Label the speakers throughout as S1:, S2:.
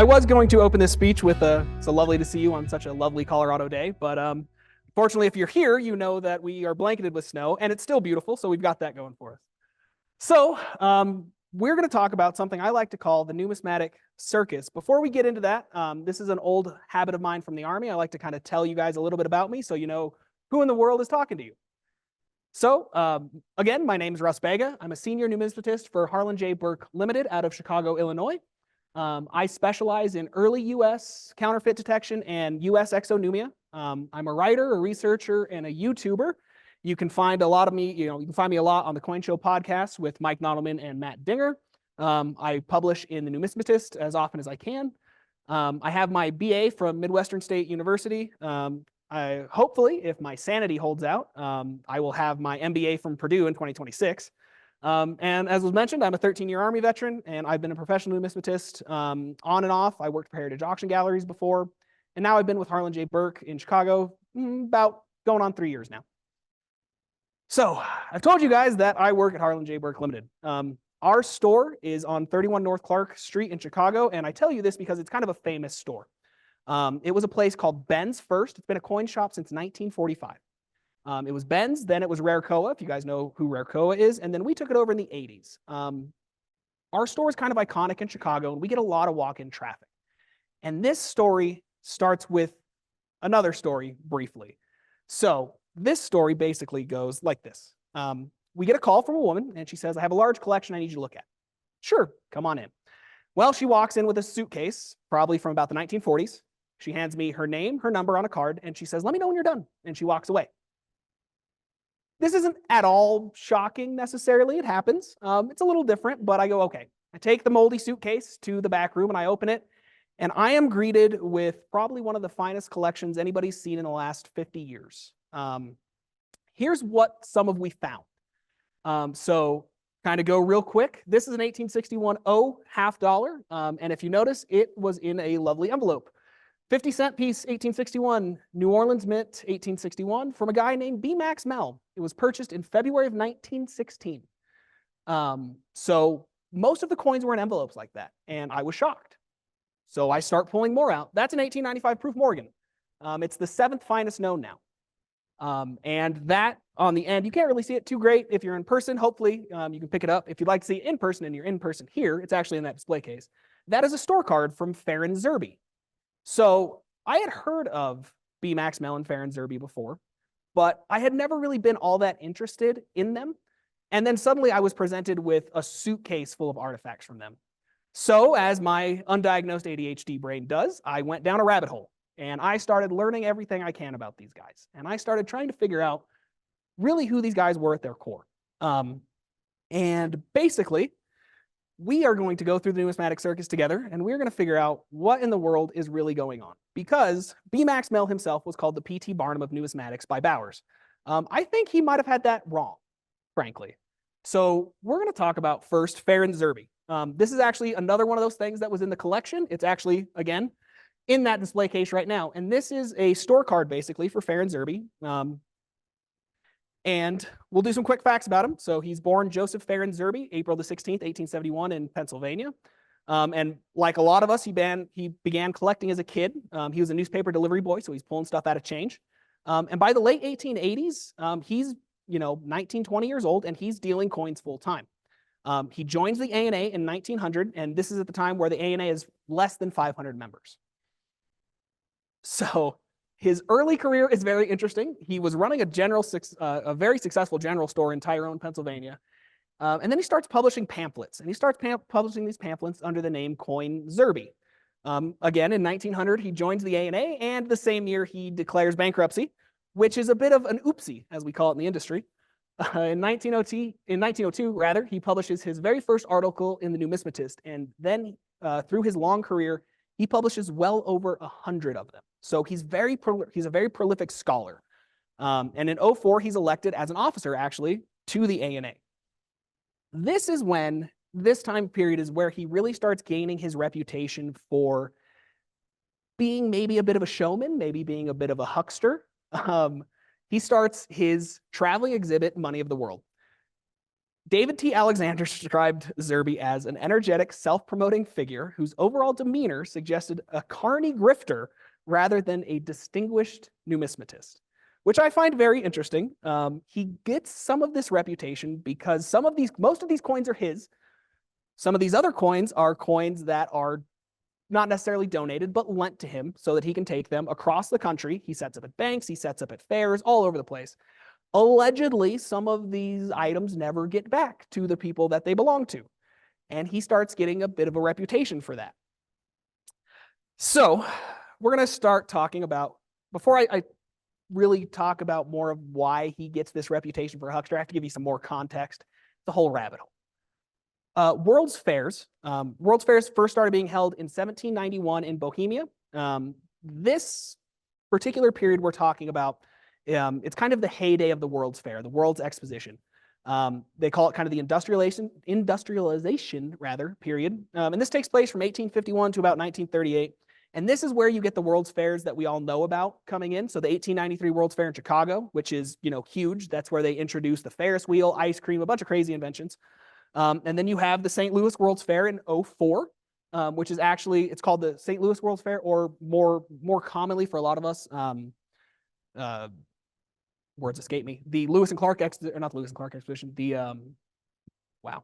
S1: I was going to open this speech with it's lovely to see you on such a lovely Colorado day, but fortunately, if you're here, you know that we are blanketed with snow, and it's still beautiful, so we've got that going for us. So we're going to talk about something I like to call the Numismatic Circus. Before we get into that, this is an old habit of mine from the Army. I like to kind of tell you guys a little bit about me so you know who in the world is talking to you. So again, my name is Russ Bega. I'm a senior numismatist for Farran Zerbe Limited out of Chicago, Illinois. I specialize in early U.S. counterfeit detection and U.S. exonumia. I'm a writer, a researcher, and a YouTuber. You can find a lot of me, you can find me a lot on the Coin Show podcast with Mike Nodelman and Matt Dinger. I publish in the Numismatist as often as I can. I have my BA from Midwestern State University. Hopefully, if my sanity holds out, I will have my MBA from Purdue in 2026. And as was mentioned, I'm a 13-year Army veteran, and I've been a professional numismatist on and off. I worked for Heritage Auction Galleries before, and now I've been with Farran Zerbe in Chicago about going on 3 years now. So I've told you guys that I work at Farran Zerbe Limited. Our store is on 31 North Clark Street in Chicago, and I tell you this because it's kind of a famous store. It was a place called Ben's first. It's been a coin shop since 1945. It was Ben's, then it was Rarecoa, if you guys know who Rarecoa is, and then we took it over in the 80s. Our store is kind of iconic in Chicago, and we get a lot of walk-in traffic. And this story starts with another story briefly. So this story basically goes like this. We get a call from a woman, and she says, I have a large collection I need you to look at. Sure, come on in. Well, she walks in with a suitcase, probably from about the 1940s. She hands me her name, her number on a card, and she says, let me know when you're done. And she walks away. This isn't at all shocking necessarily. It happens. It's a little different, but I go, okay. I take the moldy suitcase to the back room and I open it, and I am greeted with probably one of the finest collections anybody's seen in the last 50 years. Here's what some of we found. So kind of go real quick. This is an 1861 O half dollar, and if you notice, it was in a lovely envelope. 50-cent piece, 1861, New Orleans Mint, 1861, from a guy named B. Max Mehl. It was purchased in February of 1916. So most of the coins were in envelopes like that, and I was shocked. So I start pulling more out. That's an 1895 proof Morgan. It's the 7th finest known now. And that on the end, you can't really see it too great if you're in person. Hopefully, you can pick it up. If you'd like to see it in person and you're in person here, it's actually in that display case. That is a store card from Farran Zerbe. So I had heard of B. Max Mehl and Farran Zerbe before, but I had never really been all that interested in them. And then suddenly I was presented with a suitcase full of artifacts from them. So as my undiagnosed ADHD brain does, I went down a rabbit hole and I started learning everything I can about these guys. And I started trying to figure out really who these guys were at their core. And basically, we are going to go through the Numismatic Circus together, and we're going to figure out what in the world is really going on. Because B. Max Mehl himself was called the P.T. Barnum of numismatics by Bowers. I think he might have had that wrong, frankly. So we're going to talk about first Farran Zerbe. This is actually another one of those things that was in the collection. It's actually, again, in that display case right now. And this is a store card, basically, for Farran Zerbe. And we'll do some quick facts about him. So he's born Joseph Farran Zerbe, April the 16th, 1871 in Pennsylvania. And like a lot of us, he began collecting as a kid. He was a newspaper delivery boy, so he's pulling stuff out of change. And by the late 1880s, he's 19, 20 years old, and he's dealing coins full time. He joins the A&A in 1900, and this is at the time where the A&A is less than 500 members. So his early career is very interesting. He was running a very successful general store in Tyrone, Pennsylvania. And then he starts publishing pamphlets. And he starts publishing these pamphlets under the name Coin Zerbe. Again, in 1900, he joins the A&A, and the same year he declares bankruptcy, which is a bit of an oopsie, as we call it in the industry. In 1902, he publishes his very first article in the Numismatist. And then through his long career, he publishes well over 100 of them. So he's a very prolific scholar. And in 04, he's elected as an officer, actually, to the A&A. This time period is where he really starts gaining his reputation for being maybe a bit of a showman, maybe being a bit of a huckster. He starts his traveling exhibit, Money of the World. David T. Alexander described Zerbe as an energetic, self-promoting figure whose overall demeanor suggested a carny grifter rather than a distinguished numismatist, which I find very interesting. He gets some of this reputation because most of these coins are his. Some of these other coins are coins that are not necessarily donated, but lent to him so that he can take them across the country. He sets up at banks, he sets up at fairs, all over the place. Allegedly, some of these items never get back to the people that they belong to. And he starts getting a bit of a reputation for that. So we're going to start talking about, before I really talk about more of why he gets this reputation for a huckster, I have to give you some more context. The whole rabbit hole. World's Fairs. World's Fairs first started being held in 1791 in Bohemia. This particular period we're talking about, it's kind of the heyday of the World's Fair, the World's Exposition. They call it kind of the industrialization period. And this takes place from 1851 to about 1938. And this is where you get the World's Fairs that we all know about coming in. So the 1893 World's Fair in Chicago, which is, huge. That's where they introduced the Ferris wheel, ice cream, a bunch of crazy inventions. And then you have the St. Louis World's Fair in 04, which is actually, it's called the St. Louis World's Fair, or more commonly for a lot of us, words escape me. The Lewis and Clark not Lewis and Clark Exposition. Wow,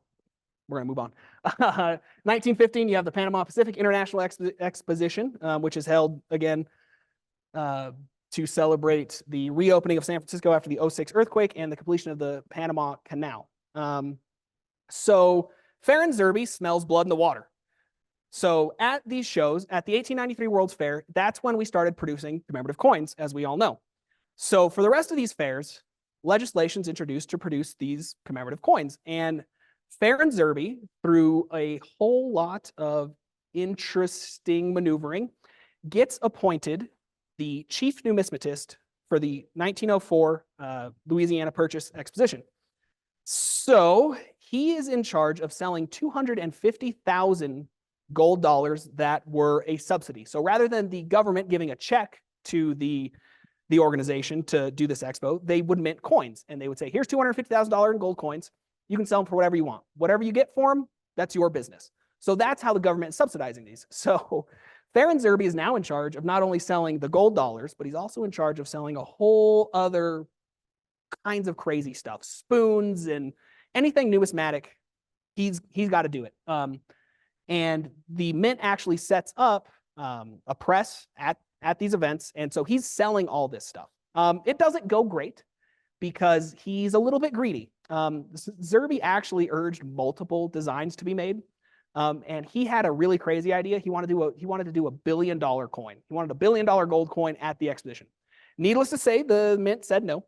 S1: we're gonna move on. 1915, you have the Panama Pacific International Exposition, which is held again to celebrate the reopening of San Francisco after the 06 earthquake and the completion of the Panama Canal. So Farran Zerbe smells blood in the water. So at these shows, at the 1893 World's Fair, that's when we started producing commemorative coins, as we all know. So for the rest of these fairs, legislation's introduced to produce these commemorative coins. And Farran Zerbe, through a whole lot of interesting maneuvering, gets appointed the chief numismatist for the 1904 Louisiana Purchase Exposition. So he is in charge of selling 250,000 gold dollars that were a subsidy. So rather than the government giving a check to the organization to do this expo, they would mint coins, and they would say, here's $250,000 in gold coins. You can sell them for whatever you want. Whatever you get for them, that's your business. So that's how the government is subsidizing these. So Farran Zerbe is now in charge of not only selling the gold dollars, but he's also in charge of selling a whole other kinds of crazy stuff, spoons and anything numismatic. He's got to do it. And the mint actually sets up a press at these events, and so he's selling all this stuff. It doesn't go great because he's a little bit greedy. Zerbe actually urged multiple designs to be made, and he had a really crazy idea. He wanted to do a $1 billion coin. He wanted a $1 billion gold coin at the exposition. Needless to say, the mint said no.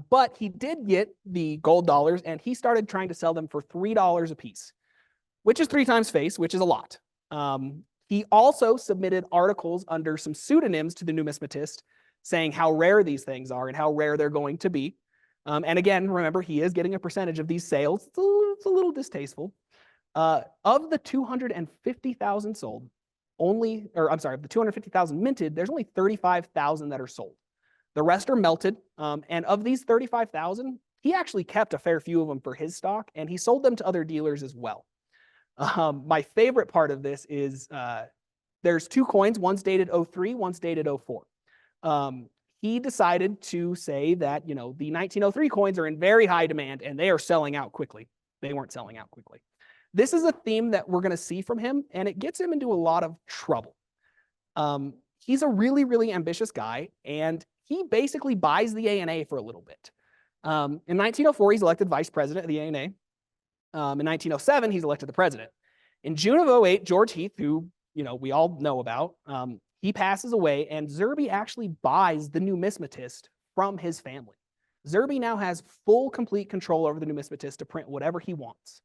S1: But he did get the gold dollars, and he started trying to sell them for $3 a piece, which is 3 times face, which is a lot. He also submitted articles under some pseudonyms to the numismatist saying how rare these things are and how rare they're going to be. And again, remember, he is getting a percentage of these sales. It's a little distasteful. Of the 250,000 sold, of the 250,000 minted, there's only 35,000 that are sold. The rest are melted. And of these 35,000, he actually kept a fair few of them for his stock, and he sold them to other dealers as well. My favorite part of this is there's 2 coins. One's dated 03, one's dated 04. He decided to say that, the 1903 coins are in very high demand and they are selling out quickly. They weren't selling out quickly. This is a theme that we're going to see from him, and it gets him into a lot of trouble. He's a really, really ambitious guy, and he basically buys the ANA for a little bit. In 1904, he's elected vice president of the ANA. In 1907, he's elected the president. In June of 08, George Heath, who we all know about, he passes away, and Zerbe actually buys the numismatist from his family. Zerbe now has full, complete control over the numismatist to print whatever he wants.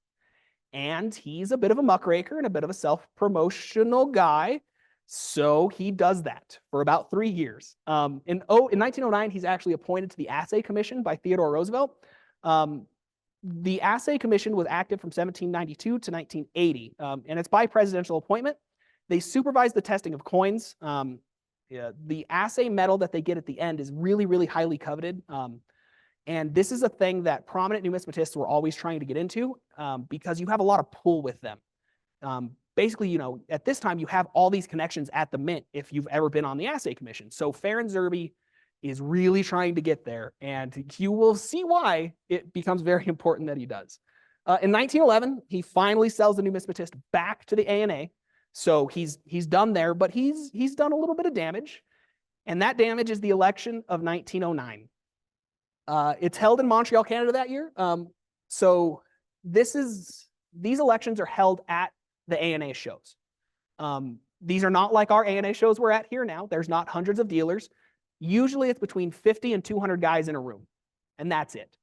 S1: And he's a bit of a muckraker and a bit of a self-promotional guy, so he does that for about 3 years. In 1909, he's actually appointed to the Assay Commission by Theodore Roosevelt. The Assay Commission was active from 1792 to 1980, and it's by presidential appointment. They supervise the testing of coins. The assay medal that they get at the end is really, really highly coveted. And this is a thing that prominent numismatists were always trying to get into because you have a lot of pull with them. Basically, you know, at this time, you have all these connections at the mint if you've ever been on the assay commission. So Farran Zerbe is really trying to get there, and you will see why it becomes very important that he does. In 1911, he finally sells the numismatist back to the ANA. So he's done there, but he's done a little bit of damage, and that damage is the election of 1909. It's held in Montreal, Canada that year. So these elections are held at the ANA shows. These are not like our ANA shows we're at here now. There's not hundreds of dealers. Usually it's between 50 and 200 guys in a room, and that's it.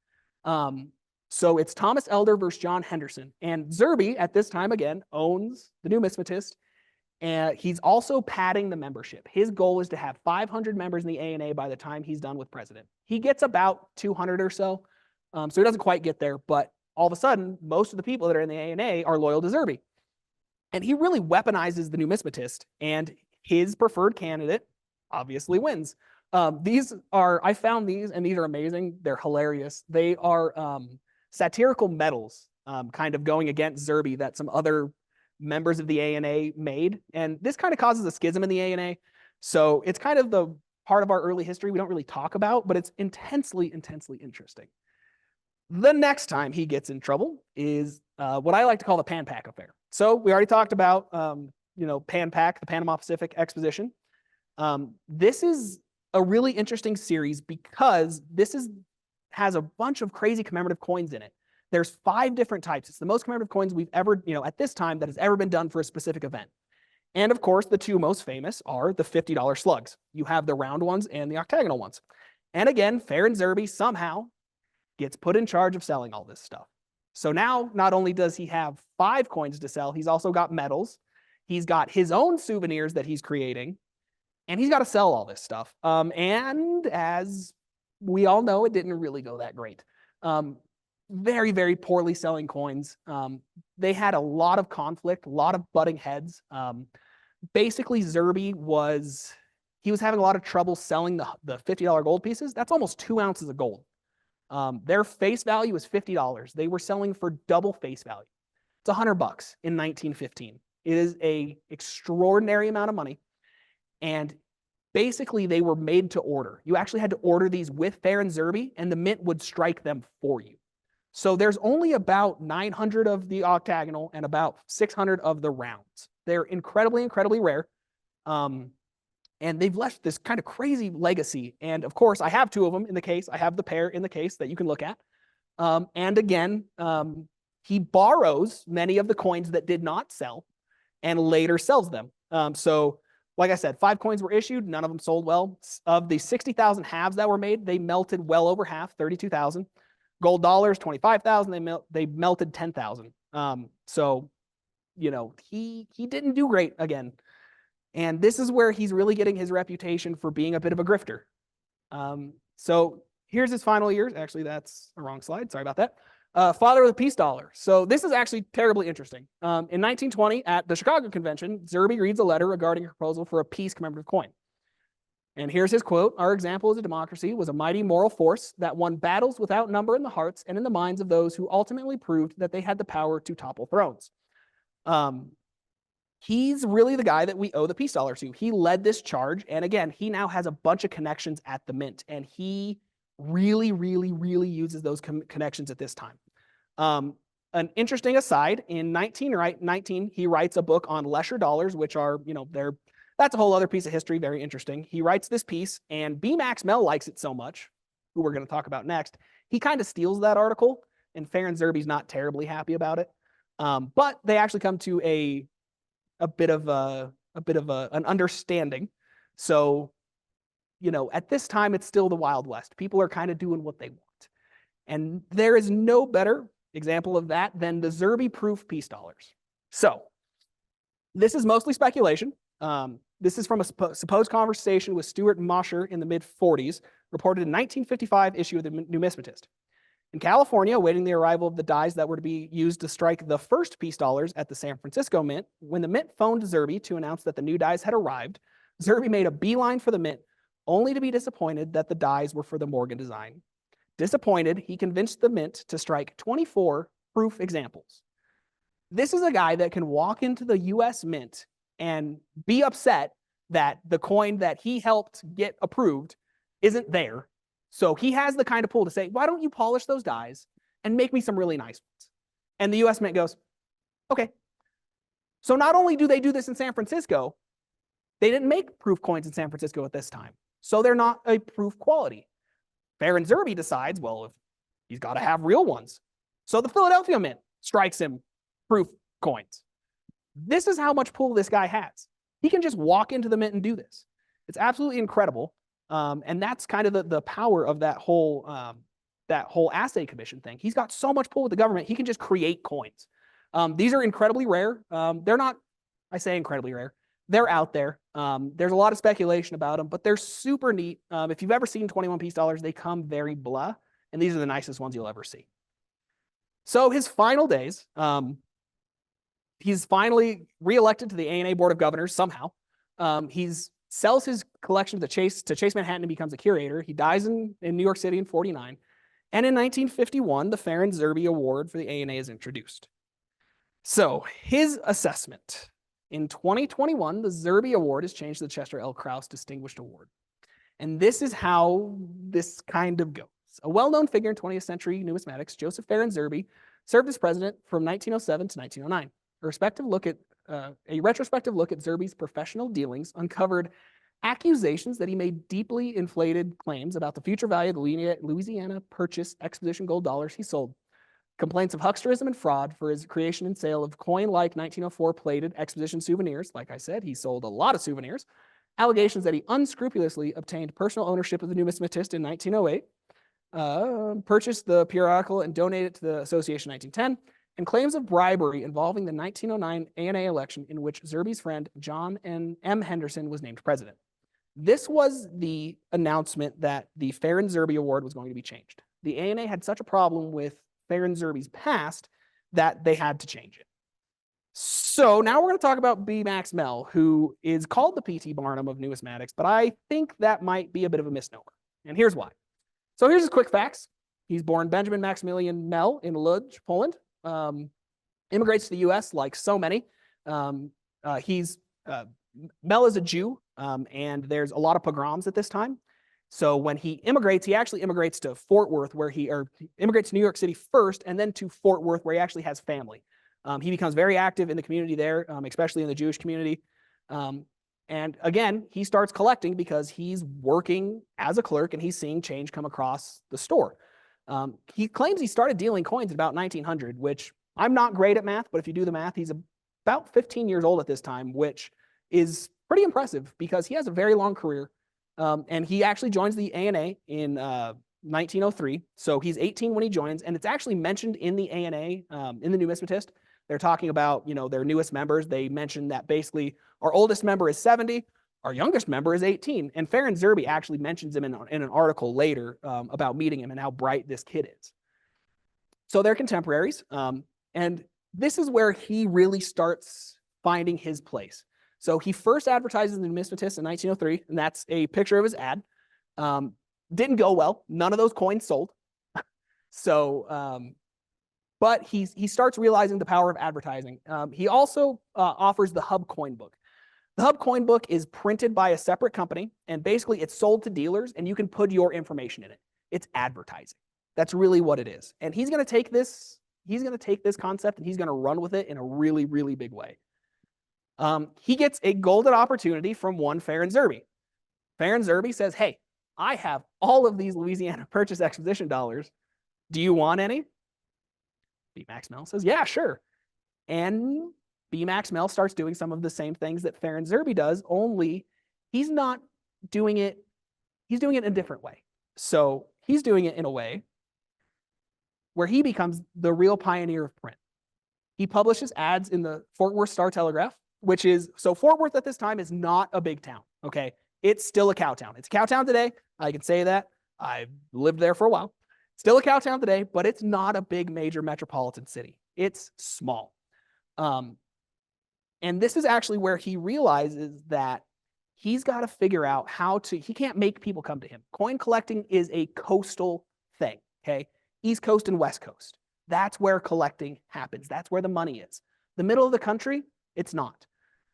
S1: So it's Thomas Elder versus John Henderson. And Zerbe, at this time, again, owns the numismatist, and he's also padding the membership. His goal is to have 500 members in the ANA by the time he's done with president. He gets about 200 or so, so he doesn't quite get there, but all of a sudden, most of the people that are in the ANA are loyal to Zerbe. And he really weaponizes the numismatist, and his preferred candidate obviously wins. I found these, and these are amazing. They're hilarious. They are satirical medals, kind of going against Zerbe that some other members of the ANA made. And this kind of causes a schism in the ANA. So it's kind of the part of our early history we don't really talk about, but it's intensely, intensely interesting. The next time he gets in trouble is what I like to call the Pan-Pac affair. So we already talked about, Pan-Pac, the Panama Pacific Exposition. This is a really interesting series because has a bunch of crazy commemorative coins in it. There's 5 different types. It's the most commemorative coins we've ever, at this time, that has ever been done for a specific event. And of course, the 2 most famous are the $50 slugs. You have the round ones and the octagonal ones. And again, Farran Zerbe somehow gets put in charge of selling all this stuff. So now, not only does he have 5 coins to sell, he's also got medals. He's got his own souvenirs that he's creating, and he's got to sell all this stuff. And as we all know, it didn't really go that great. Very, very poorly selling coins. They had a lot of conflict, a lot of butting heads. Basically, Zerbe was having a lot of trouble selling the $50 gold pieces. That's almost 2 ounces of gold. Their face value is $50. They were selling for double face value. It's $100 in 1915. It is an extraordinary amount of money. And basically, they were made to order. You actually had to order these with Farran Zerbe, and the mint would strike them for you. So there's only about 900 of the octagonal and about 600 of the rounds. They're incredibly, incredibly rare. And they've left this kind of crazy legacy. And of course, I have 2 of them in the case. I have the pair in the case that you can look at. And again, he borrows many of the coins that did not sell and later sells them. So like I said, 5 coins were issued. None of them sold well. Of the 60,000 halves that were made, they melted well over half, 32,000. Gold dollars, 25,000. They melted 10,000. So, he didn't do great again. And this is where he's really getting his reputation for being a bit of a grifter. So here's his final years. Actually, that's a wrong slide. Sorry about that. Father of the peace dollar. So this is actually terribly interesting. In 1920, at the Chicago Convention, Zerbe reads a letter regarding a proposal for a peace commemorative coin. And here's his quote: "Our example as a democracy was a mighty moral force that won battles without number in the hearts and in the minds of those who ultimately proved that they had the power to topple thrones." He's really the guy that we owe the peace dollar to. He led this charge. And again, he now has a bunch of connections at the mint. And he really, really, really uses those connections at this time. An interesting aside, in 1919, he writes a book on lesser dollars, which are, that's a whole other piece of history, very interesting. He writes this piece, and B. Max Mehl likes it so much, who we're going to talk about next, he kind of steals that article, and Farran Zerbe's not terribly happy about it. But they actually come to a bit of an understanding. So, at this time, it's still the Wild West. People are kind of doing what they want. And there is no better example of that than the Zerbe-proof peace dollars. So, this is mostly speculation. This is from a supposed conversation with Stuart Mosher in the mid-40s, reported in 1955 issue of the Numismatist. In California, awaiting the arrival of the dies that were to be used to strike the first peace dollars at the San Francisco Mint, when the Mint phoned Zerbe to announce that the new dies had arrived, Zerbe made a beeline for the Mint, only to be disappointed that the dies were for the Morgan design. Disappointed, he convinced the mint to strike 24 proof examples. This is a guy that can walk into the US Mint and be upset that the coin that he helped get approved isn't there. So he has the kind of pull to say, why don't you polish those dies and make me some really nice ones? And the US Mint goes, okay. So not only do they do this in San Francisco, they didn't make proof coins in San Francisco at this time. So they're not a proof quality. Farran Zerbe decides, well, if he's got to have real ones. So the Philadelphia Mint strikes him proof coins. This is how much pull this guy has. He can just walk into the mint and do this. It's absolutely incredible. And that's kind of the power of that whole assay commission thing. He's got so much pull with the government, he can just create coins. These are incredibly rare. They're not, I say incredibly rare. They're out there. There's a lot of speculation about them, but they're super neat. If you've ever seen 21-piece dollars, they come very blah, and these are the nicest ones you'll ever see. So his final days, he's finally reelected to the ANA Board of Governors somehow. He sells his collection to Chase Manhattan and becomes a curator. He dies in New York City in 49. And in 1951, the Farran Zerbe Award for the ANA is introduced. So his assessment. In 2021, the Zerbe Award is changed to the Chester L. Krause Distinguished Award. And this is how this kind of goes. A well-known figure in 20th century numismatics, Joseph Farran Zerbe, served as president from 1907 to 1909. A retrospective look at Zerbe's professional dealings uncovered accusations that he made deeply inflated claims about the future value of the Louisiana Purchase Exposition gold dollars he sold. Complaints of hucksterism and fraud for his creation and sale of coin-like 1904 plated exposition souvenirs. Like I said, he sold a lot of souvenirs. Allegations that he unscrupulously obtained personal ownership of the Numismatist in 1908, purchased the periodical and donated it to the association in 1910, and claims of bribery involving the 1909 ANA election in which Zerbe's friend John M. Henderson was named president. This was the announcement that the Farran Zerbe Award was going to be changed. The ANA had such a problem with Farran Zerbe's past that they had to change it. So now we're going to talk about B. Max Mehl, who is called the P.T. Barnum of numismatics, but I think that might be a bit of a misnomer. And here's why. So here's his quick facts. He's born Benjamin Maximilian Mehl in Lodz, Poland. Immigrates to the U.S. like so many. Mehl is a Jew, and there's a lot of pogroms at this time. So when he immigrates, he actually immigrates to Fort Worth, he immigrates to New York City first, and then to Fort Worth, where he actually has family. He becomes very active in the community there, especially in the Jewish community. And again, he starts collecting because he's working as a clerk and he's seeing change come across the store. He claims he started dealing coins at about 1900, which I'm not great at math, but if you do the math, he's about 15 years old at this time, which is pretty impressive because he has a very long career. And he actually joins the ANA in 1903. So he's 18 when he joins, and it's actually mentioned in the ANA, in the Numismatist. They're talking about, their newest members. They mention that basically our oldest member is 70, our youngest member is 18. And Farran Zerbe actually mentions him in an article later about meeting him and how bright this kid is. So they're contemporaries. And this is where he really starts finding his place. So he first advertises in the Numismatist in 1903, and that's a picture of his ad. Didn't go well. None of those coins sold. But he starts realizing the power of advertising. He also offers the Hub Coin Book. The Hub Coin Book is printed by a separate company, and basically it's sold to dealers, and you can put your information in it. It's advertising. That's really what it is. And he's going to take this concept and he's going to run with it in a really, really big way. He gets a golden opportunity from one Farran Zerbe. Farran Zerbe says, hey, I have all of these Louisiana Purchase Exposition dollars. Do you want any? B. Max Mehl says, yeah, sure. And B. Max Mehl starts doing some of the same things that Farran Zerbe does, only he's not doing it, he's doing it in a different way. So he's doing it in a way where he becomes the real pioneer of print. He publishes ads in the Fort Worth Star-Telegraph, so Fort Worth at this time is not a big town, okay? It's still a cow town. It's a cow town today. I can say that. I've lived there for a while. Still a cow town today, but it's not a big major metropolitan city. It's small. And this is actually where he realizes that he's got to figure out he can't make people come to him. Coin collecting is a coastal thing. okay? East Coast and West Coast. That's where collecting happens. That's where the money is. The middle of the country, it's not.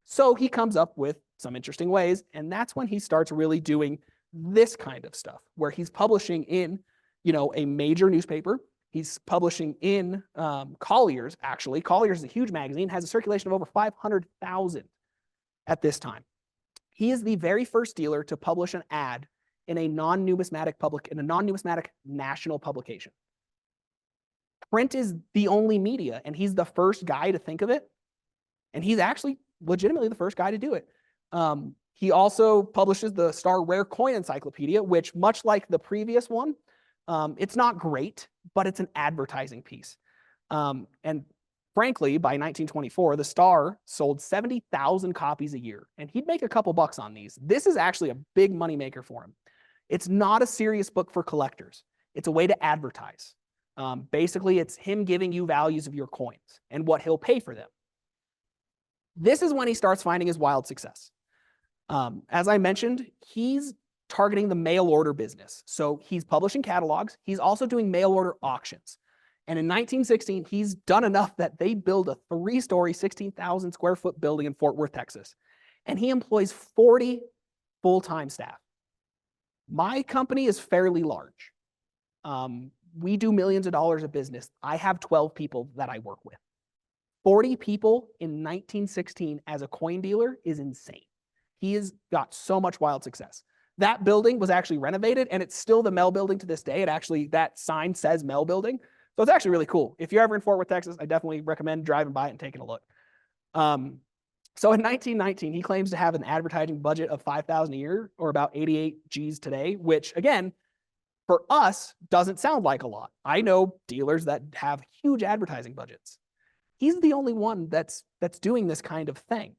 S1: So he comes up with some interesting ways, and that's when he starts really doing this kind of stuff, where he's publishing in, a major newspaper. He's publishing in Collier's, actually. Collier's is a huge magazine, has a circulation of over 500,000 at this time. He is the very first dealer to publish an ad in a non-numismatic national publication. Print is the only media, and he's the first guy to think of it. And he's actually legitimately the first guy to do it. He also publishes the Star Rare Coin Encyclopedia, which, much like the previous one, it's not great, but it's an advertising piece. And frankly, by 1924, the Star sold 70,000 copies a year, and he'd make a couple bucks on these. This is actually a big moneymaker for him. It's not a serious book for collectors. It's a way to advertise. Basically, it's him giving you values of your coins and what he'll pay for them. This is when he starts finding his wild success. As I mentioned, he's targeting the mail order business. So he's publishing catalogs. He's also doing mail order auctions. And in 1916, he's done enough that they build a 3-story, 16,000 square foot building in Fort Worth, Texas. And he employs 40 full-time staff. My company is fairly large. We do millions of dollars of business. I have 12 people that I work with. 40 people in 1916 as a coin dealer is insane. He has got so much wild success. That building was actually renovated, and it's still the Mehl building to this day. That sign says Mehl building. So it's actually really cool. If you're ever in Fort Worth, Texas, I definitely recommend driving by it and taking a look. So in 1919, he claims to have an advertising budget of $5,000 a year, or about 88 G's today, which again, for us, doesn't sound like a lot. I know dealers that have huge advertising budgets. He's the only one that's doing this kind of thing.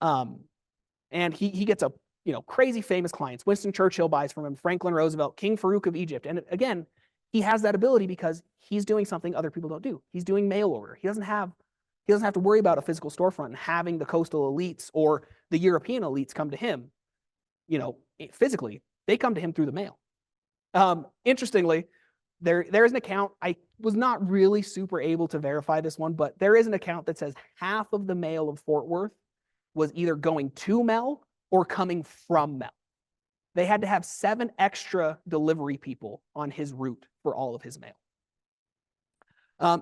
S1: And he gets a crazy famous clients. Winston Churchill buys from him, Franklin Roosevelt, King Farouk of Egypt. And again, he has that ability because he's doing something other people don't do. He's doing mail order. He doesn't have to worry about a physical storefront and having the coastal elites or the European elites come to him, physically. They come to him through the mail. Interestingly, there's an account. I was not really super able to verify this one, but there is an account that says half of the mail of Fort Worth was either going to Mehl or coming from Mehl. They had to have 7 extra delivery people on his route for all of his mail.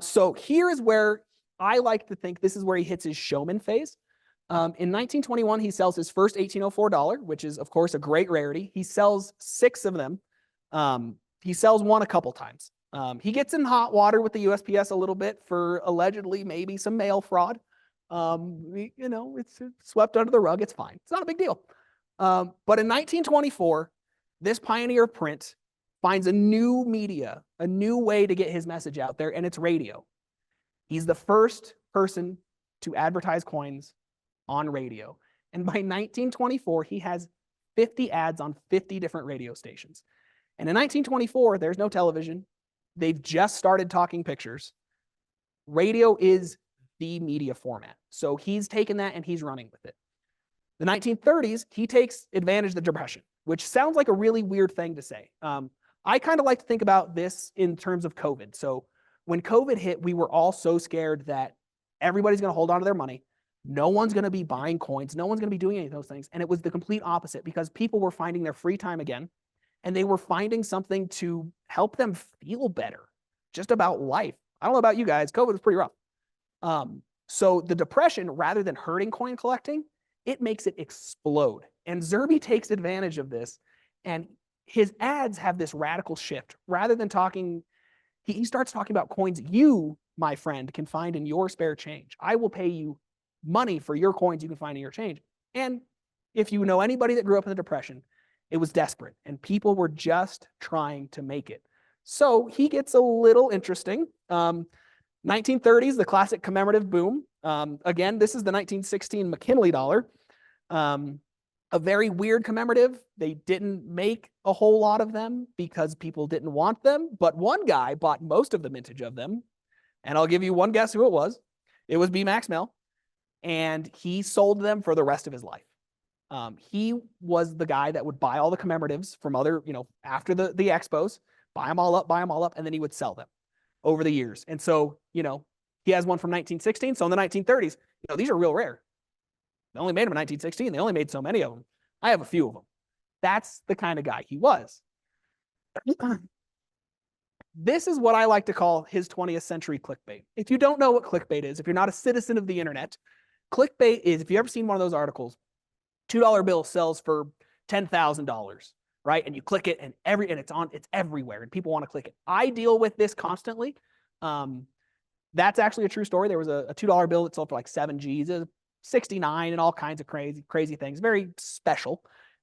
S1: So here is where I like to think this is where he hits his showman phase. In 1921, he sells his first $1804, which is, of course, a great rarity. He sells 6 of them. He sells one a couple times. He gets in hot water with the USPS a little bit for allegedly maybe some mail fraud. It's swept under the rug. It's fine. It's not a big deal. But in 1924, this pioneer of print finds a new media, a new way to get his message out there, and it's radio. He's the first person to advertise coins on radio. And by 1924, he has 50 ads on 50 different radio stations. And in 1924, there's no television. They've just started talking pictures. Radio is the media format. So he's taken that and he's running with it. The 1930s, he takes advantage of the Depression, which sounds like a really weird thing to say. I kind of like to think about this in terms of COVID. So when COVID hit, we were all so scared that everybody's going to hold on to their money. No one's going to be buying coins. No one's going to be doing any of those things. And it was the complete opposite because people were finding their free time again, and they were finding something to help them feel better just about life. I don't know about you guys. COVID was pretty rough. So the Depression, rather than hurting coin collecting, it makes it explode. And Zerbe takes advantage of this, and his ads have this radical shift. Rather than talking, he starts talking about coins you, my friend, can find in your spare change. I will pay you money for your coins you can find in your change. And if you know anybody that grew up in the Depression, it was desperate, and people were just trying to make it. So he gets a little interesting. 1930s, the classic commemorative boom. Again, this is the 1916 McKinley dollar. A very weird commemorative. They didn't make a whole lot of them because people didn't want them, but one guy bought most of the mintage of them, and I'll give you one guess who it was. It was B. Max Mehl, and he sold them for the rest of his life. He was the guy that would buy all the commemoratives from other, after the expos, buy them all up, and then he would sell them over the years. And so, he has one from 1916. So in the 1930s, these are real rare. They only made them in 1916. They only made so many of them. I have a few of them. That's the kind of guy he was. This is what I like to call his 20th century clickbait. If you don't know what clickbait is, if you're not a citizen of the internet, clickbait is, if you've ever seen one of those articles, $2 bill sells for $10,000, right? And you click it, and it's everywhere, and people want to click it. I deal with this constantly. That's actually a true story. There was a $2 bill that sold for like 7 G's, 69, and all kinds of crazy things. Very special.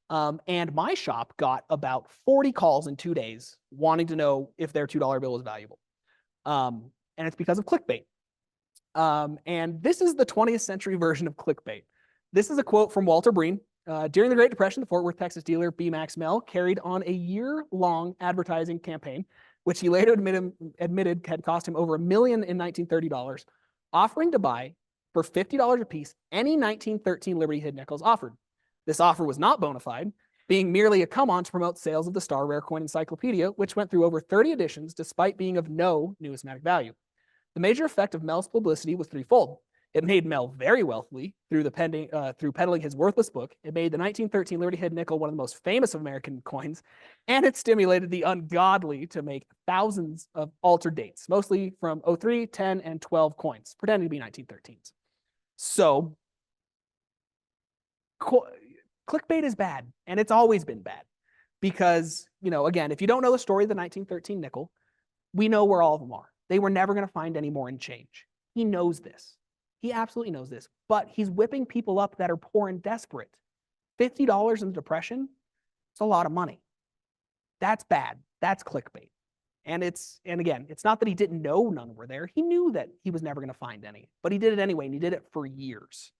S1: And my shop got about 40 calls in 2 days wanting to know if their $2 bill was valuable. And it's because of clickbait. And this is the 20th century version of clickbait. This is a quote from Walter Breen. During the Great Depression, the Fort Worth, Texas dealer B. Max Mehl carried on a year-long advertising campaign, which he later admitted had cost him over $1 million in 1930, offering to buy for $50 a piece any 1913 Liberty Hid nickels offered. This offer was not bona fide, being merely a come-on to promote sales of the Star Rare Coin Encyclopedia, which went through over 30 editions despite being of no numismatic value. The major effect of Mehl's publicity was threefold. It made Mehl very wealthy through peddling his worthless book. It made the 1913 Liberty Hid nickel one of the most famous of American coins, and it stimulated the ungodly to make thousands of altered dates, mostly from 03, 10, and 12 coins, pretending to be 1913s. So, clickbait is bad, and it's always been bad because, again, if you don't know the story of the 1913 nickel, we know where all of them are. They were never going to find any more in change. He knows this. He absolutely knows this, but he's whipping people up that are poor and desperate. $50 in the Depression, it's a lot of money. That's bad. That's clickbait. And again, it's not that he didn't know none were there. He knew that he was never going to find any, but he did it anyway, and he did it for years.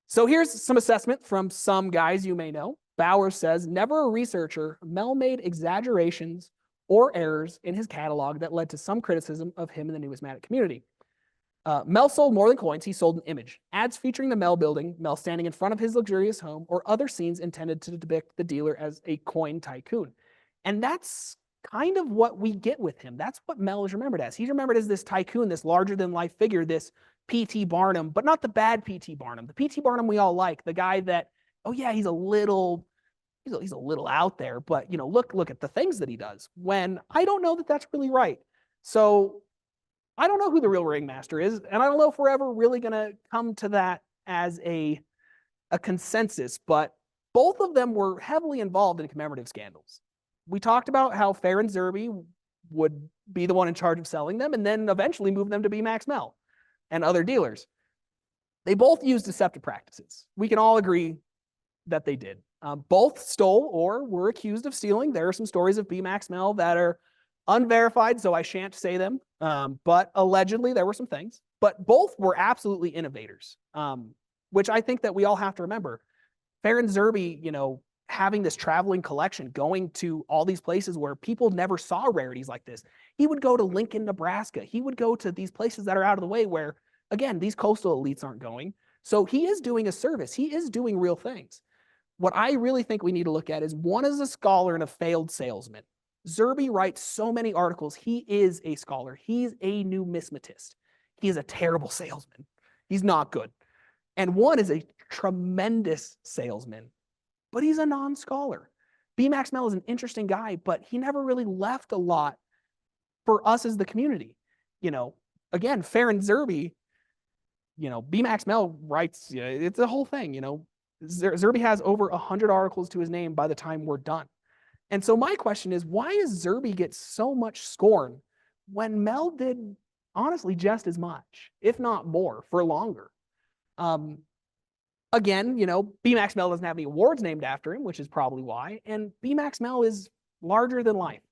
S1: So here's some assessment from some guys you may know. Bowers says, never a researcher, Mehl made exaggerations or errors in his catalog that led to some criticism of him in the numismatic community. Mehl sold more than coins. He sold an image. Ads featuring the Mehl building, Mehl standing in front of his luxurious home, or other scenes intended to depict the dealer as a coin tycoon. And that's kind of what we get with him. That's what Mehl is remembered as. He's remembered as this tycoon, this larger-than-life figure, this P.T. Barnum, but not the bad P.T. Barnum. The P.T. Barnum we all like, the guy that, oh yeah, he's a little out there, but look at the things that he does. When I don't know that that's really right. So I don't know who the real ringmaster is, and I don't know if we're ever really going to come to that as a consensus, but both of them were heavily involved in commemorative scandals. We talked about how Farran Zerbe would be the one in charge of selling them and then eventually move them to B. Max Mehl and other dealers. They both used deceptive practices. We can all agree that they did. Both stole or were accused of stealing. There are some stories of B. Max Mehl that are unverified, so I shan't say them, but allegedly there were some things. But both were absolutely innovators, which I think that we all have to remember. Farran Zerbe, having this traveling collection, going to all these places where people never saw rarities like this. He would go to Lincoln, Nebraska. He would go to these places that are out of the way where, again, these coastal elites aren't going. So he is doing a service. He is doing real things. What I really think we need to look at is one is a scholar and a failed salesman. Zerbe writes so many articles. He is a scholar. He's a numismatist. He is a terrible salesman. He's not good. And one is a tremendous salesman, but he's a non-scholar. B. Max Mehl is an interesting guy, but he never really left a lot for us as the community. Again, Farran Zerbe, B. Max Mehl writes, it's a whole thing, Zerbe has over 100 articles to his name by the time we're done. And so my question is, why does Zerbe get so much scorn when Mehl did honestly just as much, if not more, for longer? Again, B. Max Mehl doesn't have any awards named after him, which is probably why. And B. Max Mehl is larger than life.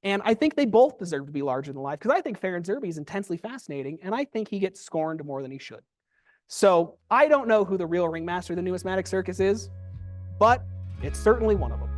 S1: And I think they both deserve to be larger than life because I think Farran Zerbe is intensely fascinating, and I think he gets scorned more than he should. So I don't know who the real ringmaster of the Numismatic Circus is, but it's certainly one of them.